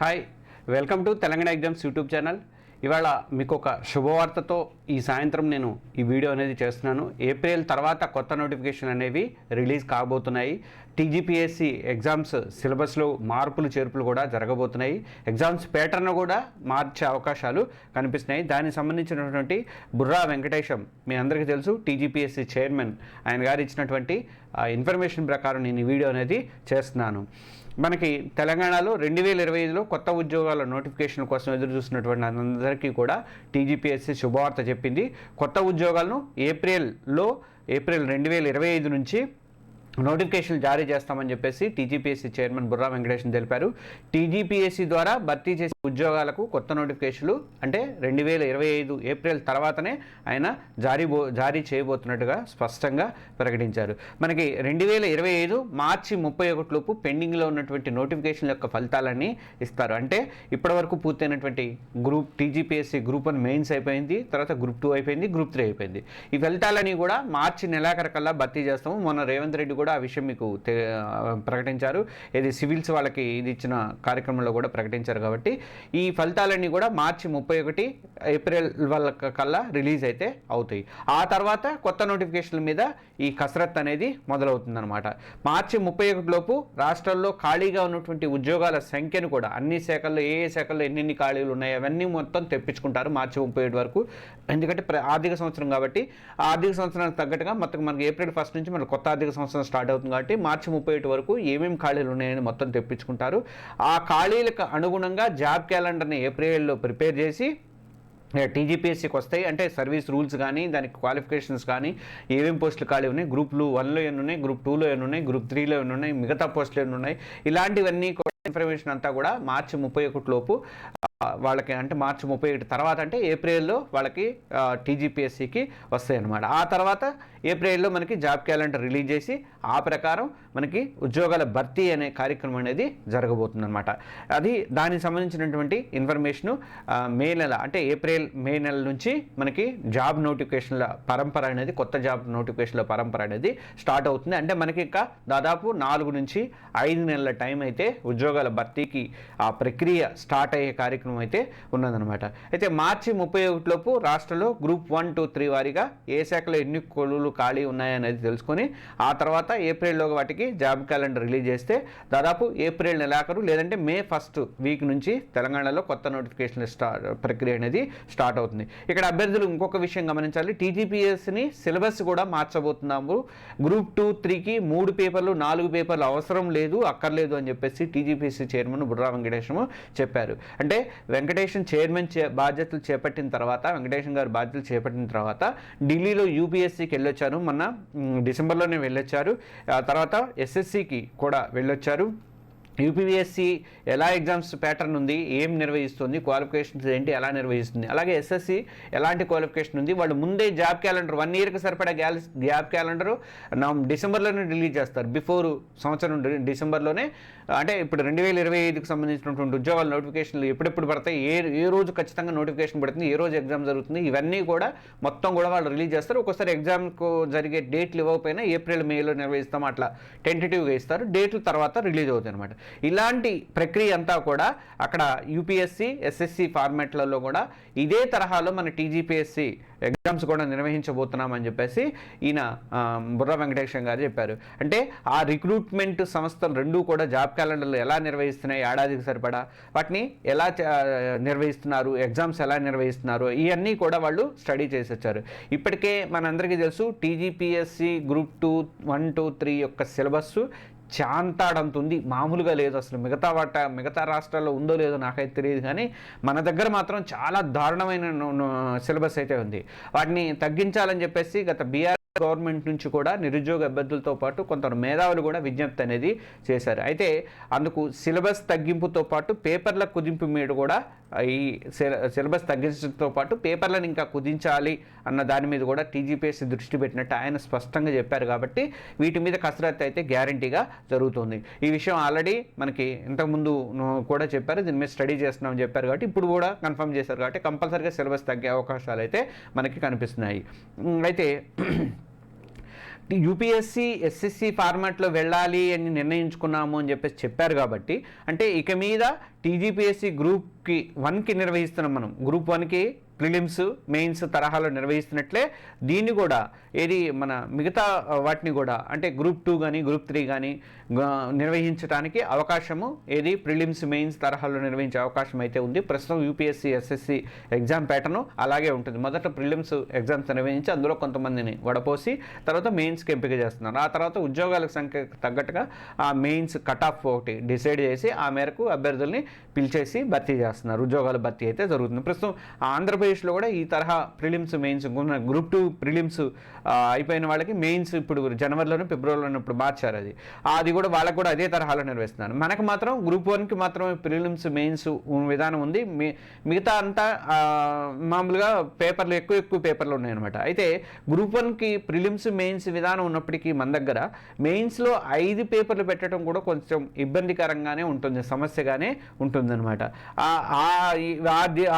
Hi, welcome to Telangana exams YouTube channel. ఇవాళ మీకు ఒక శుభవార్తతో ఈ సాయంత్రం నేను ఈ వీడియో అనేది చేస్తున్నాను. ఏప్రిల్ తర్వాత కొత్త నోటిఫికేషన్ అనేవి రిలీజ్ కాబోతున్నాయి. టీజీపీఎస్సీ ఎగ్జామ్స్ సిలబస్లో మార్పులు చేర్పులు కూడా జరగబోతున్నాయి. ఎగ్జామ్స్ ప్యాటర్న్ కూడా మార్చే అవకాశాలు కనిపిస్తున్నాయి. దానికి సంబంధించినటువంటి బుర్రా వెంకటేశం మీ అందరికీ తెలుసు, టీజీపీఎస్సీ చైర్మన్. ఆయన గారు ఇచ్చినటువంటి ఇన్ఫర్మేషన్ ప్రకారం నేను ఈ వీడియో అనేది చేస్తున్నాను. మనకి తెలంగాణలో 2025లో కొత్త ఉద్యోగాల నోటిఫికేషన్ కోసం ఎదురు చూస్తున్నటువంటి అందరికీ కూడా టీజీపీఎస్సీ శుభవార్త చెప్పింది. కొత్త ఉద్యోగాలను ఏప్రిల్ 2025 నుంచి నోటిఫికేషన్లు జారీ చేస్తామని చెప్పేసి టీజీపీఎస్సీ చైర్మన్ బుర్రా వెంకటేశం తెలిపారు. టీజీపీఎస్సీ ద్వారా భర్తీ చేసే ఉద్యోగాలకు కొత్త నోటిఫికేషన్లు అంటే 2025 ఏప్రిల్ తర్వాతనే ఆయన జారీ చేయబోతున్నట్టుగా స్పష్టంగా ప్రకటించారు. మనకి 2025 మార్చి 31 లోపు పెండింగ్లో ఉన్నటువంటి నోటిఫికేషన్ల యొక్క ఫలితాలన్నీ ఇస్తారు. అంటే ఇప్పటివరకు పూర్తయినటువంటి టీజీపీఎస్సీ గ్రూప్ 1 మెయిన్స్ అయిపోయింది, తర్వాత గ్రూప్ 2 అయిపోయింది, గ్రూప్ 3 అయిపోయింది. ఈ ఫలితాలని కూడా మార్చి నెలాఖరుకల్లా భర్తీ చేస్తాము. మొన్న రేవంత్ రెడ్డి కూడా ఆ విషయం మీకు ప్రకటించారు. ఇది సివిల్స్ వాళ్ళకి ఇది ఇచ్చిన కార్యక్రమంలో కూడా ప్రకటించారు. కాబట్టి ఈ ఫలితాలన్నీ కూడా మార్చి 31 ఏప్రిల్ కల్లా రిలీజ్ అయితే అవుతాయి. ఆ తర్వాత కొత్త నోటిఫికేషన్ల మీద ఈ కసరత్ అనేది మొదలవుతుందన్నమాట. మార్చి 31 లోపు రాష్ట్రాల్లో ఖాళీగా ఉన్నటువంటి ఉద్యోగాల సంఖ్యను కూడా అన్ని శాఖల్లో ఏ శాఖల్లో ఎన్ని ఖాళీలు ఉన్నాయో అవన్నీ మొత్తం తెప్పించుకుంటారు మార్చి 31 వరకు. ఎందుకంటే ఆర్థిక సంవత్సరం కాబట్టి ఆ ఆర్థిక సంవత్సరానికి తగ్గట్టుగా మొత్తం మనకి ఏప్రిల్ 1 నుంచి మన కొత్త ఆర్థిక సంవత్సరం స్టార్ట్ అవుతుంది. కాబట్టి మార్చి 31 వరకు ఏమేమి ఖాళీలు ఉన్నాయని మొత్తం తెప్పించుకుంటారు. ఆ ఖాళీలకు అనుగుణంగా జాబ్ క్యాలెండర్ని ఏప్రిల్లో ప్రిపేర్ చేసి టీజీపీఎస్సీకి వస్తాయి. అంటే సర్వీస్ రూల్స్ కానీ, దానికి క్వాలిఫికేషన్స్ కానీ, ఏమేమి పోస్టులు ఖాళీ ఉన్నాయి, గ్రూప్ 1లో ఎన్ని ఉన్నాయి, గ్రూప్ 2లో ఎన్ని ఉన్నాయి, గ్రూప్ 3లో ఎన్ని ఉన్నాయి, మిగతా పోస్టులు ఎన్ని ఉన్నాయి, ఇలాంటివన్నీ ఇన్ఫర్మేషన్ అంతా కూడా మార్చి 31 లోపు వాళ్ళకి, అంటే మార్చి 31 తర్వాత అంటే ఏప్రిల్లో వాళ్ళకి టీజీపీఎస్సీకి వస్తాయి అన్నమాట. ఆ తర్వాత ఏప్రిల్లో మనకి జాబ్ క్యాలెండర్ రిలీజ్ చేసి ఆ ప్రకారం మనకి ఉద్యోగాల భర్తీ అనే కార్యక్రమం అనేది జరగబోతుందన్నమాట. అది దానికి సంబంధించినటువంటి ఇన్ఫర్మేషను మే నెల అంటే మే నెల నుంచి మనకి జాబ్ నోటిఫికేషన్ల పరంపర అనేది, కొత్త జాబ్ నోటిఫికేషన్ల పరంపర అనేది స్టార్ట్ అవుతుంది. అంటే మనకి ఇంకా దాదాపు 4 నుంచి 5 నెలల టైం అయితే ఉద్యోగాల భర్తీకి ఆ ప్రక్రియ స్టార్ట్ అయ్యే కార్యక్రమం అయితే ఉన్నదనమాట. అయితే మార్చి 31 లోపు రాష్ట్రంలో గ్రూప్ 1, 2, 3 వారీగా ఏ శాఖలో ఎన్ని కొలువులు ఖాళీ ఉన్నాయనేది తెలుసుకొని ఆ తర్వాత ఏప్రిల్లో వాటికి జాబ్ క్యాలెండర్ రిలీజ్ చేస్తే దాదాపు ఏప్రిల్ నెలాఖరు లేదంటే మే 1 వీక్ నుంచి తెలంగాణలో కొత్త నోటిఫికేషన్ ప్రక్రియ అనేది స్టార్ట్ అవుతుంది. ఇక్కడ అభ్యర్థులు ఇంకొక విషయం గమనించాలి. టీజీపీఎస్సీని సిలబస్ కూడా మార్చబోతున్నాము. గ్రూప్ 2, 3కి 3 పేపర్లు 4 పేపర్లు అవసరం లేదు, అక్కర్లేదు అని చెప్పేసి టీజీపీఎస్సీ చైర్మన్ బుర్రా వెంకటేశం చెప్పారు. అంటే వెంకటేశం చైర్మన్ బాధ్యతలు చేపట్టిన తర్వాత, వెంకటేశం గారు బాధ్యతలు చేపట్టిన తర్వాత ఢిల్లీలో యూపీఎస్సీకి వెళ్ళొచ్చారు. మొన్న డిసెంబర్లోనే వెళ్ళొచ్చారు. ఆ తర్వాత ఎస్ఎస్సికి కూడా వెళ్ళొచ్చారు. యూపీఎస్సీ ఎలా ఎగ్జామ్స్ ప్యాటర్న్ ఉంది, ఏం నిర్వహిస్తుంది, క్వాలిఫికేషన్స్ ఏంటి, ఎలా నిర్వహిస్తుంది, అలాగే ఎస్ఎస్సి ఎలాంటి క్వాలిఫికేషన్ ఉంది, వాళ్ళు ముందే జాబ్ క్యాలెండర్ 1 ఇయర్కి సరిపడా జాబ్ క్యాలెండరు డిసెంబర్లోనే రిలీజ్ చేస్తారు. బిఫోర్ సంవత్సరం డిసెంబర్లోనే, అంటే ఇప్పుడు 2025కి సంబంధించినటువంటి ఉద్యోగాల నోటిఫికేషన్లు ఎప్పుడెప్పుడు పడతాయి, ఏ రోజు ఖచ్చితంగా నోటిఫికేషన్ పడుతుంది, ఏ రోజు ఎగ్జామ్ జరుగుతుంది, ఇవన్నీ కూడా మొత్తం కూడా వాళ్ళు రిలీజ్ చేస్తారు. ఒక్కోసారి ఎగ్జామ్కు జరిగే డేట్లు ఇవ్వకపోయినా ఏప్రిల్ మేలో నిర్వహిస్తాం, అట్లా టెంటేటివ్గా ఇస్తారు. డేట్లు తర్వాత రిలీజ్ అవుతాయి అనమాట. ఇలాంటి ప్రక్రియ అంతా కూడా అక్కడ యూపీఎస్సీ, ఎస్ఎస్సి ఫార్మాట్లలో కూడా ఇదే తరహాలో మన టీజీపీఎస్సీ ఎగ్జామ్స్ కూడా నిర్వహించబోతున్నామని చెప్పేసి ఈయన బుర్రా వెంకటేశం గారు చెప్పారు. అంటే ఆ రిక్రూట్మెంట్ సంస్థలు రెండూ కూడా జాబ్ క్యాలెండర్లు ఎలా నిర్వహిస్తున్నాయి, ఏడాదికి సరిపడా వాటిని ఎలా నిర్వహిస్తున్నారు, ఎగ్జామ్స్ ఎలా నిర్వహిస్తున్నారు, ఇవన్నీ కూడా వాళ్ళు స్టడీ చేసి వచ్చారు. ఇప్పటికే మనందరికీ తెలుసు టీజీపీఎస్సీ గ్రూప్ 2, 1, 2, 3 యొక్క సిలబస్సు చాంతాడంతుంది, మామూలుగా లేదు. అసలు మిగతా రాష్ట్రాల్లో ఉందో లేదో నాకైతే తెలియదు, కానీ మన దగ్గర మాత్రం చాలా దారుణమైన సిలబస్ అయితే ఉంది. వాటిని తగ్గించాలని చెప్పేసి గత బీఆర్ గవర్నమెంట్ నుంచి కూడా నిరుద్యోగ అభ్యర్థులతో పాటు కొంత మేధావులు కూడా విజ్ఞప్తి అనేది చేశారు. అయితే అందుకు సిలబస్ తగ్గింపుతో పాటు పేపర్ల కుదింపు మీద కూడా ఈ సిలబస్ తగ్గించడంతో పాటు పేపర్లను ఇంకా కుదించాలి అన్న దాని మీద కూడా టీజీపీఎస్సీ దృష్టి పెట్టినట్టు ఆయన స్పష్టంగా చెప్పారు. కాబట్టి వీటి మీద కసరత్తు అయితే గ్యారంటీగా జరుగుతుంది. ఈ విషయం ఆల్రెడీ మనకి ఇంతకుముందు కూడా చెప్పారు, దీని మీద స్టడీ చేస్తున్నామని చెప్పారు. కాబట్టి ఇప్పుడు కూడా కన్ఫర్మ్ చేశారు. కాబట్టి కంపల్సరీగా సిలబస్ తగ్గే అవకాశాలు అయితే మనకి కనిపిస్తున్నాయి. అయితే యూపీఎస్సీ ఎస్ఎస్సి ఫార్మాట్లో వెళ్ళాలి అని నిర్ణయించుకున్నాము అని చెప్పేసి చెప్పారు కాబట్టి, అంటే ఇక మీద టీజీపీఎస్సీ గ్రూప్కి 1కి నిర్వహిస్తున్నాం మనం, గ్రూప్ 1కి ప్రిలిమ్స్ మెయిన్స్ తరహాలో నిర్వహిస్తున్నట్లే దీన్ని కూడా ఏది మన మిగతా వాటిని కూడా అంటే గ్రూప్ 2 కానీ గ్రూప్ 3 కానీ నిర్వహించడానికి అవకాశము ఏది ప్రిలిమ్స్ మెయిన్స్ తరహాలో నిర్వహించే అవకాశం అయితే ఉంది. ప్రస్తుతం యూపీఎస్సీ ఎస్ఎస్సి ఎగ్జామ్ ప్యాటర్న్ అలాగే ఉంటుంది. మొదట ప్రిలిమ్స్ ఎగ్జామ్స్ నిర్వహించి అందులో కొంతమందిని వడపోసి తర్వాత మెయిన్స్కి ఎంపిక చేస్తున్నారు. ఆ తర్వాత ఉద్యోగాల సంఖ్యకు తగ్గట్టుగా ఆ మెయిన్స్ కట్ ఆఫ్ ఒకటి డిసైడ్ చేసి ఆ మేరకు అభ్యర్థుల్ని పిలిచేసి భర్తీ చేస్తున్నారు. ఉద్యోగాల భర్తీ అయితే జరుగుతుంది. ప్రస్తుతం ఆంధ్రప్రదేశ్లో కూడా ఈ తరహా ప్రిలిమ్స్ మెయిన్స్ గ్రూప్ 2 ప్రిలిమ్స్ అయిపోయిన వాళ్ళకి మెయిన్స్ ఇప్పుడు జనవరిలోనే ఫిబ్రవరిలోనే ఇప్పుడు మార్చారు. అది కూడా వాళ్ళకు కూడా అదే తరహాలో నిర్వహిస్తున్నారు. మనకు మాత్రం గ్రూప్ 1కి మాత్రం ప్రిలిమ్స్ మెయిన్స్ విధానం ఉంది. మిగతా అంతా మామూలుగా పేపర్లు ఎక్కువ పేపర్లు ఉన్నాయన్నమాట. అయితే గ్రూప్ 1కి ప్రిలిమ్స్ మెయిన్స్ విధానం ఉన్నప్పటికీ మన దగ్గర మెయిన్స్లో 5 పేపర్లు పెట్టడం కూడా కొంచెం ఇబ్బందికరంగానే ఉంటుంది, సమస్యగానే ఉంటుందన్నమాట.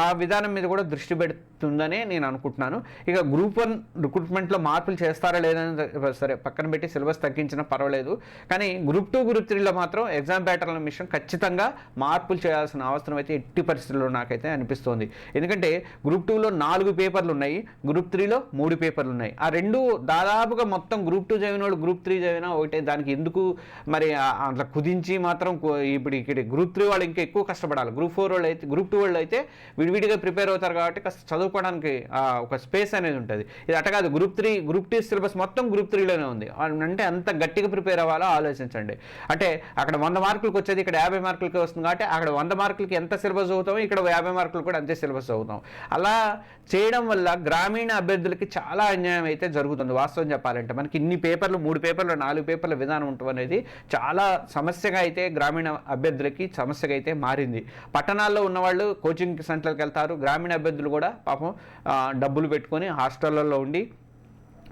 ఆ విధానం మీద కూడా దృష్టి పెడుతుందనే నేను అనుకుంటున్నాను. ఇక గ్రూప్ 1 రిక్రూట్మెంట్లో మార్పులు చేస్తారా లేదని సరే పక్కన పెట్టి సిలబస్ తగ్గించినా పర్వాలేదు, కానీ గ్రూప్ 2 గ్రూప్ 3లో మాత్రం ఎగ్జామ్ ప్యాటర్న్ మిషన్ ఖచ్చితంగా మార్పులు చేయాల్సిన అవసరం అయితే ఎట్టి పరిస్థితుల్లో నాకైతే అనిపిస్తోంది. ఎందుకంటే గ్రూప్ 2లో 4 పేపర్లు ఉన్నాయి, గ్రూప్ 3లో 3 పేపర్లు ఉన్నాయి. ఆ రెండు దాదాపుగా మొత్తం గ్రూప్ 2 చదివిన వాళ్ళు గ్రూప్ 3 చదివినా ఒకటే. దానికి ఎందుకు మరి అట్లా కుదించి మాత్రం ఇప్పుడు ఇక్కడ గ్రూప్ 3 వాళ్ళు ఇంకా ఎక్కువ కష్టపడాలి. గ్రూప్ 4 వాళ్ళు అయితే గ్రూప్ 2 వాళ్ళు అయితే విడివిడిగా ప్రిపేర్ అవుతారు కాబట్టి కాస్త చదువుకోవడానికి ఒక స్పేస్ అనేది ఉంటుంది. ఇది అట కాదు, గ్రూప్ 2 సిలబస్ మొత్తం గ్రూప్ 3లోనే ఉంది. అంటే అంత గట్టిగా ప్రిపేర్ అవ్వాలో ఆలోచించండి. అంటే అక్కడ 100 మార్కులకు వచ్చేది ఇక్కడ 50 మార్కులకి వస్తుంది కాబట్టి అక్కడ 100 మార్కులకి ఎంత సిలబస్ చదువుతామో ఇక్కడ 50 మార్కులు కూడా అంతే సిలబస్ చదువుతాం. అలా చేయడం వల్ల గ్రామీణ అభ్యర్థులకి చాలా అన్యాయం అయితే జరుగుతుంది. వాస్తవం చెప్పాలంటే మనకి ఇన్ని పేపర్లు 3 పేపర్లు 4 పేపర్ల విధానం ఉండటం అనేది చాలా సమస్యగా అయితే గ్రామీణ అభ్యర్థులకి సమస్యగా అయితే మారింది. పట్టణాల్లో ఉన్నవాళ్ళు కోచింగ్ సెంటర్కి వెళ్తారు, గ్రామీణ అభ్యర్థులు కూడా పాపం డబ్బులు పెట్టుకొని హాస్టళ్లలో ఉండి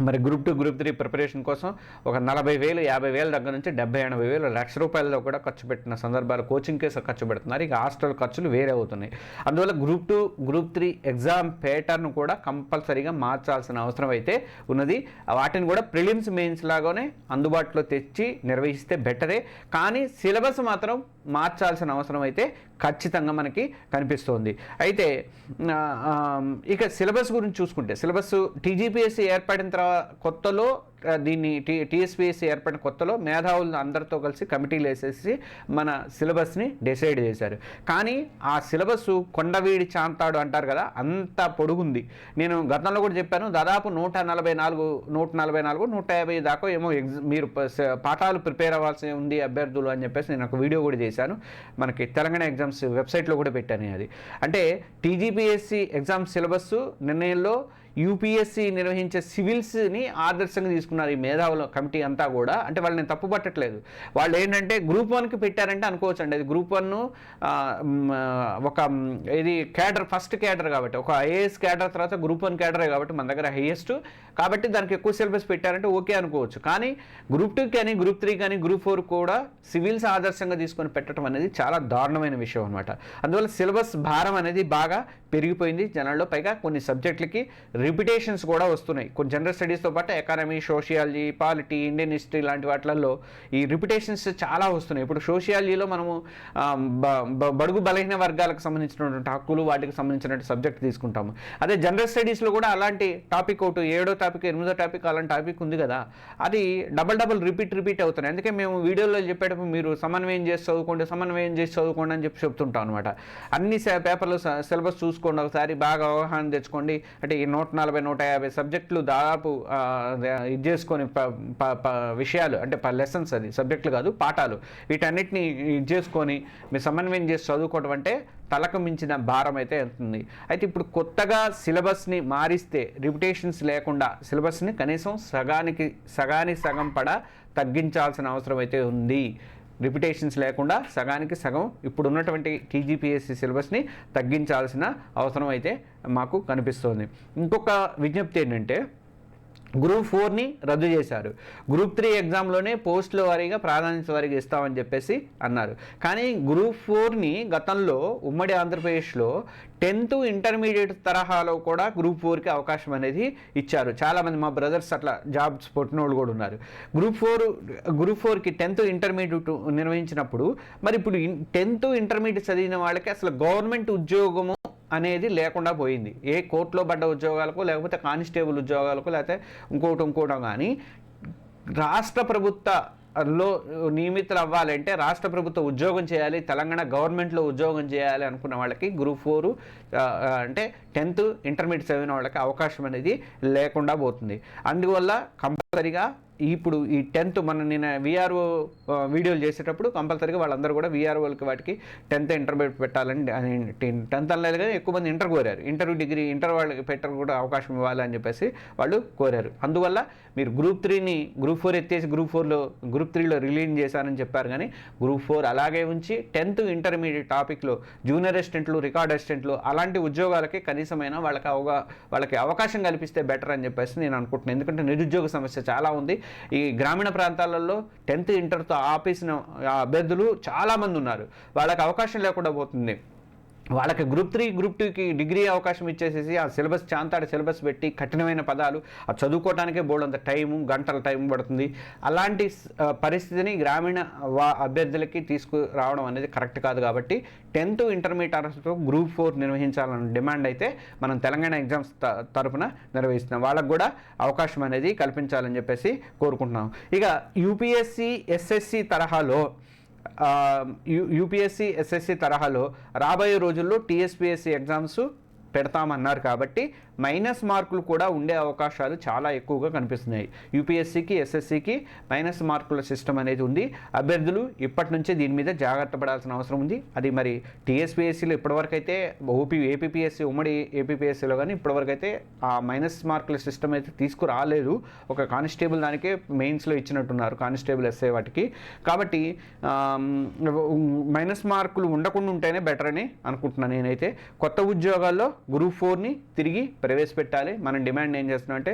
మరి గ్రూప్ 2 గ్రూప్ 3 ప్రిపరేషన్ కోసం ఒక 40,000 50,000 దగ్గర నుంచి 70,000 80,000 లక్ష రూపాయల్లో కూడా ఖర్చు పెట్టిన సందర్భాలు కోచింగ్ కేసు ఖర్చు పెడుతున్నారు. ఇక హాస్టల్ ఖర్చులు వేరే అవుతున్నాయి. అందువల్ల గ్రూప్ 2 గ్రూప్ 3 ఎగ్జామ్ ప్యాటర్న్ కూడా కంపల్సరీగా మార్చాల్సిన అవసరం అయితే ఉన్నది. వాటిని కూడా ప్రిలిమ్స్ మెయిన్స్ లాగానే అందుబాటులో తెచ్చి నిర్వహిస్తే బెటరే, కానీ సిలబస్ మాత్రం మార్చాల్సిన అవసరం అయితే ఖచ్చితంగా మనకి కనిపిస్తోంది. అయితే ఇక సిలబస్ గురించి చూసుకుంటే సిలబస్ టీజీపీఎస్సీ ఏర్పడిన తర్వాత కొత్తలో దీన్ని టీఎస్పీఎస్సీ ఏర్పడిన కొత్తలో మేధావులు అందరితో కలిసి కమిటీలు వేసేసి మన సిలబస్ని డిసైడ్ చేశారు. కానీ ఆ సిలబస్ కొండవీడి చాంతాడు అంటారు కదా, అంత పొడుగుంది. నేను గతంలో కూడా చెప్పాను, దాదాపు 144 150 దాకా ఏమో మీరు పాఠాలు ప్రిపేర్ అవ్వాల్సి ఉంది అభ్యర్థులు అని చెప్పేసి నేను ఒక వీడియో కూడా చేశాను. మనకి తెలంగాణ ఎగ్జామ్స్ వెబ్సైట్లో కూడా పెట్టాను. అది అంటే టీజీపీఎస్సీ ఎగ్జామ్ సిలబస్ నిర్ణయంలో యూపీఎస్సీ నిర్వహించే సివిల్స్ని ఆదర్శంగా తీసుకున్నారు ఈ మేధావుల కమిటీ అంతా కూడా. అంటే వాళ్ళని తప్పు పట్టట్లేదు. వాళ్ళు ఏంటంటే గ్రూప్ 1కి పెట్టారంటే అనుకోవచ్చు అండి, అది గ్రూప్ 1 ఒక ఇది క్యాడర్ ఫస్ట్ క్యాడర్ కాబట్టి, ఒక ఐఏఎస్ క్యాడర్ తర్వాత గ్రూప్ 1 క్యాడరే కాబట్టి మన దగ్గర హైయెస్ట్ కాబట్టి దానికి ఎక్కువ సిలబస్ పెట్టారంటే ఓకే అనుకోవచ్చు. కానీ గ్రూప్ 2 కానీ గ్రూప్ 3 కానీ గ్రూప్ 4 కూడా సివిల్స్ ఆదర్శంగా తీసుకొని పెట్టడం అనేది చాలా దారుణమైన విషయం అనమాట. అందువల్ల సిలబస్ భారం అనేది బాగా పెరిగిపోయింది జనాల్లో. పైగా కొన్ని సబ్జెక్టులకి రిపిటేషన్స్ కూడా వస్తున్నాయి. కొన్ని జనరల్ స్టడీస్తో పాటు economy, sociology, polity, Indian history లాంటి వాటిల్లో ఈ రిపిటేషన్స్ చాలా వస్తున్నాయి. ఇప్పుడు సోషియాలజీలో మనము బడుగు బలహీన వర్గాలకు సంబంధించినటువంటి హక్కులు వాటికి సంబంధించినటువంటి సబ్జెక్ట్ తీసుకుంటాము. అదే జనరల్ స్టడీస్లో కూడా అలాంటి టాపిక్ ఒకటి 7వ టాపిక్ 8వ టాపిక్ అలాంటి టాపిక్ ఉంది కదా, అది డబల్ రిపీట్ అవుతున్నాయి. అందుకే మేము వీడియోలో చెప్పేటప్పుడు మీరు సమన్వయం చేసి చదువుకోండి అని చెప్పి చెప్తుంటాం అనమాట. అన్ని పేపర్లు సిలబస్ చూసుకోండి, ఒకసారి బాగా అవగాహన తెచ్చుకోండి. అంటే ఈ 140 150 సబ్జెక్టులు దాదాపు ఇది చేసుకొని విషయాలు అంటే లెసన్స్, అది సబ్జెక్టులు కాదు పాఠాలు, వీటన్నిటిని ఇది చేసుకొని మీరు సమన్వయం చేసి చదువుకోవడం అంటే తలకు మించిన భారం అయితే అవుతుంది. అయితే ఇప్పుడు కొత్తగా సిలబస్ని మారిస్తే రిపిటేషన్స్ లేకుండా సిలబస్ని కనీసం సగం తగ్గించాల్సిన అవసరం అయితే ఉంది. రిపిటేషన్స్ లేకుండా సగానికి సగం ఇప్పుడు ఉన్నటువంటి టీజీపీఎస్సీ సిలబస్ని తగ్గించాల్సిన అవసరం అయితే మాకు కనిపిస్తోంది. ఇంకొక విజ్ఞప్తి ఏంటంటే గ్రూప్ 4ని రద్దు చేశారు. గ్రూప్ 3 ఎగ్జామ్లోనే పోస్టుల వారీగా ప్రాధాన్యత వారీగా ఇస్తామని చెప్పేసి అన్నారు. కానీ గ్రూప్ 4ని గతంలో ఉమ్మడి ఆంధ్రప్రదేశ్లో 10th ఇంటర్మీడియట్ తరహాలో కూడా గ్రూప్ 4కి అవకాశం అనేది ఇచ్చారు. చాలామంది మా బ్రదర్స్ అట్లా జాబ్స్ పొట్టినోళ్ళు కూడా ఉన్నారు. గ్రూప్ 4కి 10th ఇంటర్మీడియట్ నిర్వహించినప్పుడు మరి ఇప్పుడు 10th ఇంటర్మీడియట్ చదివిన వాళ్ళకి అసలు గవర్నమెంట్ ఉద్యోగము అనేది లేకుండా పోయింది. ఏ కోర్టులో పడ్డ ఉద్యోగాలకు, లేకపోతే కానిస్టేబుల్ ఉద్యోగాలకు, లేకపోతే ఇంకోటో కానీ రాష్ట్ర ప్రభుత్వంలో నియమితులు అవ్వాలంటే రాష్ట్ర ప్రభుత్వ ఉద్యోగం చేయాలి, తెలంగాణ గవర్నమెంట్లో ఉద్యోగం చేయాలి అనుకున్న వాళ్ళకి గ్రూప్ 4 అంటే 10th ఇంటర్మీడియట్ చదివిన వాళ్ళకి అవకాశం అనేది లేకుండా పోతుంది. అందువల్ల కంపల్సరీగా ఇప్పుడు ఈ 10th నేను విఆర్ఓ వీడియోలు చేసేటప్పుడు కంపల్సరీగా వాళ్ళందరూ కూడా విఆర్ఓలకి వాటికి 10th ఇంటర్మీడియట్ పెట్టాలని 10th అనలేదు కానీ ఎక్కువ మంది ఇంటర్ కోరారు. ఇంటర్ వాళ్ళకి పెట్టరు కూడా అవకాశం ఇవ్వాలి అని చెప్పేసి వాళ్ళు కోరారు. అందువల్ల మీరు గ్రూప్ 4 ఎత్తేసి గ్రూప్ 3లో రిలీజ్ చేశారని చెప్పారు. కానీ గ్రూప్ 4 అలాగే ఉంచి 10th ఇంటర్మీడియట్ టాపిక్లో జూనియర్ అసిస్టెంట్లు, రికార్డ్ అసిస్టెంట్లు అలాంటి ఉద్యోగాలకి కనీసమైన వాళ్ళకి అవకాశం కల్పిస్తే బెటర్ అని చెప్పేసి నేను అనుకుంటున్నాను. ఎందుకంటే నిరుద్యోగ సమస్య చాలా ఉంది. ఈ గ్రామీణ ప్రాంతాలలో 10th ఇంటర్తో ఆపేసిన అభ్యర్థులు చాలామంది ఉన్నారు. వాళ్ళకి అవకాశం లేకుండా పోతుంది. వాళ్ళకి గ్రూప్ 3, గ్రూప్ 2కి డిగ్రీ అవకాశం ఇచ్చేసేసి ఆ సిలబస్ చాంతాడి సిలబస్ పెట్టి కఠినమైన పదాలు అది చదువుకోవడానికే బోల్డంత గంటల టైం పడుతుంది. అలాంటి పరిస్థితిని గ్రామీణ అభ్యర్థులకి తీసుకురావడం అనేది కరెక్ట్ కాదు. కాబట్టి 10th ఇంటర్మీడియట్తో గ్రూప్ 4 నిర్వహించాలన్న డిమాండ్ అయితే మనం తెలంగాణ ఎగ్జామ్స్ తరఫున నిర్వహిస్తున్నాం. వాళ్ళకు కూడా అవకాశం అనేది కల్పించాలని చెప్పేసి కోరుకుంటున్నాం. ఇక యూపీఎస్సీ, ఎస్ఎస్సి తరహాలో యూపీఎస్సీ, ఎస్ఎస్సి తరహాలో రాబోయే రోజుల్లో టీఎస్పీఎస్సీ ఎగ్జామ్స్ పెడతామన్నారు. కాబట్టి మైనస్ మార్కులు కూడా ఉండే అవకాశాలు చాలా ఎక్కువగా కనిపిస్తున్నాయి. యూపీఎస్సీకి, ఎస్ఎస్సికి మైనస్ మార్కుల సిస్టమ్ అనేది ఉంది. అభ్యర్థులు ఇప్పటి నుంచే దీని మీద జాగ్రత్త పడాల్సిన అవసరం ఉంది. అది మరి టీఎస్పీఎస్సీలో ఇప్పటివరకు అయితే ఏపీపీఎస్సీ, ఉమ్మడి ఏపీపీఎస్సీలో కానీ ఇప్పటివరకు అయితే ఆ మైనస్ మార్కుల సిస్టమ్ అయితే తీసుకురాలేదు. ఒక కానిస్టేబుల్ దానికే మెయిన్స్లో ఇచ్చినట్టున్నారు, కానిస్టేబుల్ ఎస్ఐ వాటికి. కాబట్టి మైనస్ మార్కులు ఉండకుండా ఉంటేనే బెటర్ అని అనుకుంటున్నాను నేనైతే. కొత్త ఉద్యోగాల్లో గ్రూప్ 4ని తిరిగి ప్రవేశపెట్టాలి. మనం డిమాండ్ ఏం చేస్తున్నాం అంటే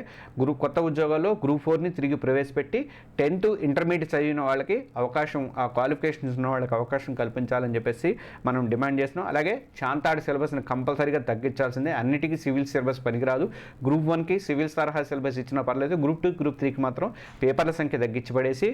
కొత్త ఉద్యోగాల్లో గ్రూప్ 4ని తిరిగి ప్రవేశపెట్టి 10th ఇంటర్మీడియట్ చదివిన వాళ్ళకి అవకాశం, ఆ క్వాలిఫికేషన్స్ ఉన్న వాళ్ళకి అవకాశం కల్పించాలని చెప్పేసి మనం డిమాండ్ చేస్తున్నాం. అలాగే చాంతాడి సిలబస్ని కంపల్సరీగా తగ్గించాల్సిందే. అన్నిటికీ సివిల్ సిలబస్ పనికిరాదు. గ్రూప్ 1కి సివిల్స్ తరహా సిలబస్ ఇచ్చినా పర్లేదు. గ్రూప్ 2, గ్రూప్ 3కి మాత్రం పేపర్ల సంఖ్య తగ్గించి పడేసి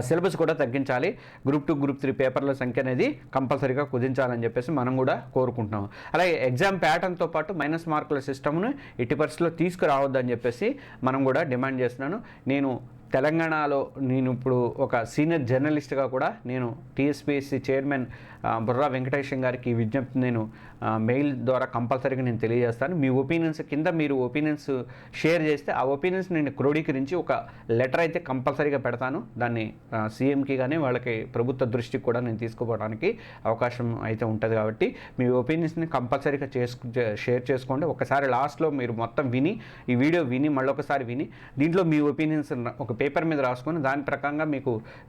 సిలబస్ కూడా తగ్గించాలి. గ్రూప్ 2, గ్రూప్ 3 పేపర్ల సంఖ్య అనేది కంపల్సరీగా కుదించాలని చెప్పేసి మనం కూడా కోరుకుంటున్నాం. అలాగే ఎగ్జామ్ ప్యాటర్న్తో పాటు మైనస్ మార్కుల సిస్టమ్ను ఎట్టి పరిస్థితుల్లో తీసుకురావద్దని చెప్పేసి మనం కూడా డిమాండ్ చేస్తున్నాను. తెలంగాణలో నేను ఇప్పుడు ఒక సీనియర్ జర్నలిస్ట్గా కూడా నేను టీఎస్పీఎస్సీ చైర్మన్ బుర్రా వెంకటేశం గారికి ఈ విజ్ఞప్తి నేను మెయిల్ ద్వారా కంపల్సరీగా నేను తెలియజేస్తాను. మీ ఒపీనియన్స్ కింద మీరు ఒపీనియన్స్ షేర్ చేస్తే ఆ ఒపీనియన్స్ నేను క్రోడీకరించి ఒక లెటర్ అయితే కంపల్సరీగా పెడతాను. దాన్ని సీఎంకి కానీ వాళ్ళకి ప్రభుత్వ దృష్టికి కూడా నేను తీసుకుపోవడానికి అవకాశం అయితే ఉంటుంది. కాబట్టి మీ ఒపీనియన్స్ని కంపల్సరీగా షేర్ చేసుకోండి. ఒకసారి లాస్ట్లో మీరు మొత్తం విని, ఈ వీడియో విని, మళ్ళొకసారి విని దీంట్లో మీ ఒపీనియన్స్ ఒక పేపర్ మీద రాసుకొని దాని ప్రకారంగా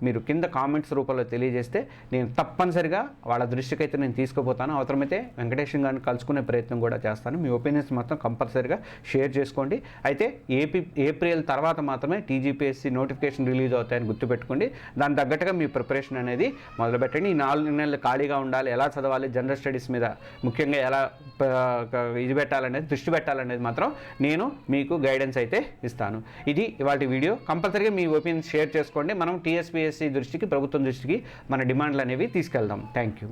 మీరు కింద కామెంట్స్ రూపంలో తెలియజేస్తే నేను తప్పనిసరిగా వాళ్ళ దృష్టికి అయితే నేను తీసుకుపోతాను. అవసరమైతే వెంకటేశం గారిని కలుసుకునే ప్రయత్నం కూడా చేస్తాను. మీ ఒపీనియన్స్ మొత్తం కంపల్సరీగా షేర్ చేసుకోండి. అయితే ఏప్రిల్ తర్వాత మాత్రమే టీజీపీఎస్సీ నోటిఫికేషన్ రిలీజ్ అవుతాయని గుర్తుపెట్టుకోండి. దాని తగ్గట్టుగా మీ ప్రిపరేషన్ అనేది మొదలుపెట్టండి. ఈ 4 నెలలు ఖాళీగా ఉండాలి, ఎలా చదవాలి, జనరల్ స్టడీస్ మీద ముఖ్యంగా ఎలా దృష్టి పెట్టాలనేది మాత్రం నేను మీకు గైడెన్స్ అయితే ఇస్తాను. ఇది ఇవాళ వీడియో. కంపల్సరీగా మీ ఒపీనియన్ షేర్ చేసుకోండి. మనం టీఎస్పీఎస్సీ దృష్టికి, ప్రభుత్వం దృష్టికి మన డిమాండ్లు అనేవి తీసుకెళ్దాం. Thank you.